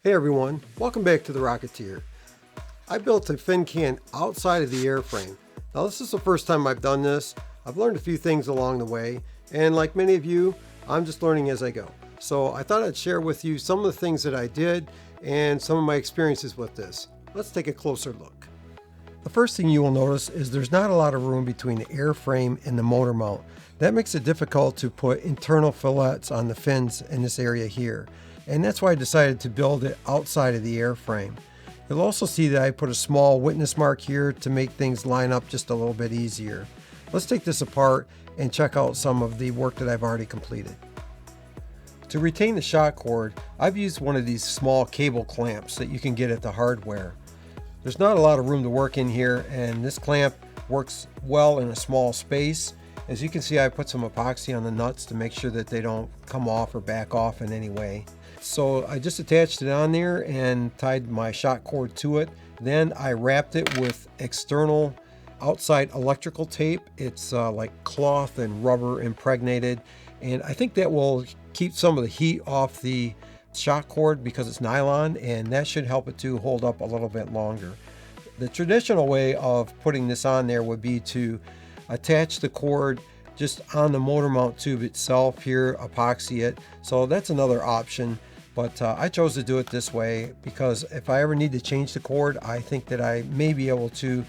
Hey everyone, welcome back to the Rocketeer. I built a fin can outside of the airframe. Now this is the first time I've done this. I've learned a few things along the way, and like many of you, I'm just learning as I go. So I thought I'd share with you some of the things that I did and some of my experiences with this. Let's take a closer look. The first thing you will notice is there's not a lot of room between the airframe and the motor mount. That makes it difficult to put internal fillets on the fins in this area here. And that's why I decided to build it outside of the airframe. You'll also see that I put a small witness mark here to make things line up just a little bit easier. Let's take this apart and check out some of the work that I've already completed. To retain the shock cord, I've used one of these small cable clamps that you can get at the hardware. There's not a lot of room to work in here, and this clamp works well in a small space. As you can see, I put some epoxy on the nuts to make sure that they don't come off or back off in any way. So I just attached it on there and tied my shock cord to it. Then I wrapped it with external outside electrical tape. It's like cloth and rubber impregnated, and I think that will keep some of the heat off the shock cord because it's nylon, and that should help it to hold up a little bit longer. The traditional way of putting this on there would be to attach the cord just on the motor mount tube itself here, epoxy it. So that's another option, but I chose to do it this way because if I ever need to change the cord, I think that I may be able to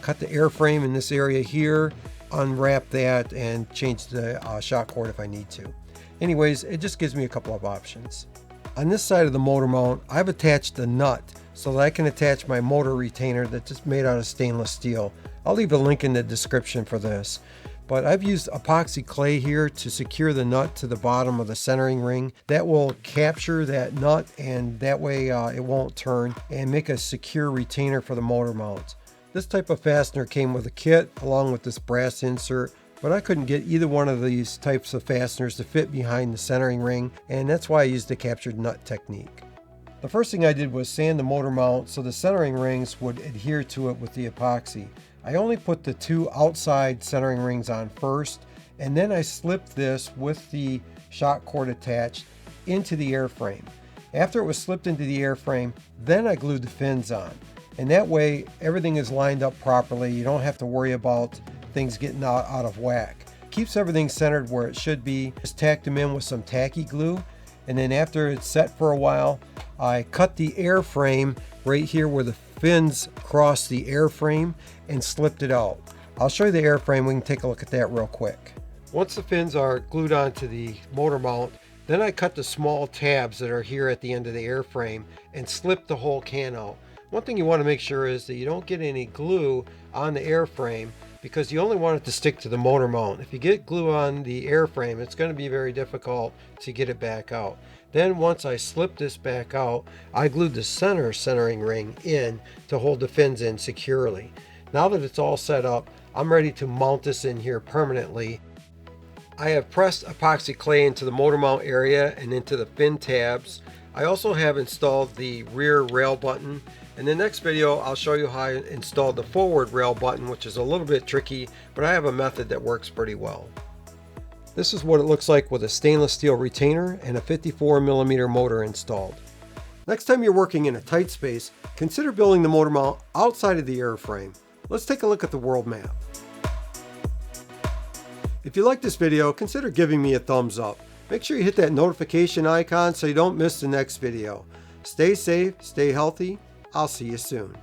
cut the airframe in this area here, unwrap that, and change the shock cord if I need to. Anyways, it just gives me a couple of options. On this side of the motor mount, I've attached a nut so that I can attach my motor retainer that's just made out of stainless steel. I'll leave a link in the description for this. But I've used epoxy clay here to secure the nut to the bottom of the centering ring. That will capture that nut, and that way it won't turn, and make a secure retainer for the motor mount. This type of fastener came with a kit along with this brass insert, but I couldn't get either one of these types of fasteners to fit behind the centering ring, and that's why I used the captured nut technique. The first thing I did was sand the motor mount so the centering rings would adhere to it with the epoxy. I only put the two outside centering rings on first, and then I slipped this with the shock cord attached into the airframe. After it was slipped into the airframe, then I glued the fins on. And that way everything is lined up properly. You don't have to worry about things getting out of whack. Keeps everything centered where it should be. Just tacked them in with some tacky glue, and then after it's set for a while, I cut the airframe right here where the fins cross the airframe and slipped it out. I'll show you the airframe. We can take a look at that real quick. Once the fins are glued onto the motor mount, then I cut the small tabs that are here at the end of the airframe and slip the whole can out. One thing you want to make sure is that you don't get any glue on the airframe, because you only want it to stick to the motor mount. If you get glue on the airframe, it's going to be very difficult to get it back out. Then once I slip this back out, I glued the centering ring in to hold the fins in securely. Now that it's all set up, I'm ready to mount this in here permanently. I have pressed epoxy clay into the motor mount area and into the fin tabs. I also have installed the rear rail button. In the next video, I'll show you how I installed the forward rail button, which is a little bit tricky, but I have a method that works pretty well. This is what it looks like with a stainless steel retainer and a 54mm motor installed. Next time you're working in a tight space, consider building the motor mount outside of the airframe. Let's take a look at the world map. If you like this video, consider giving me a thumbs up. Make sure you hit that notification icon so you don't miss the next video. Stay safe, stay healthy. I'll see you soon.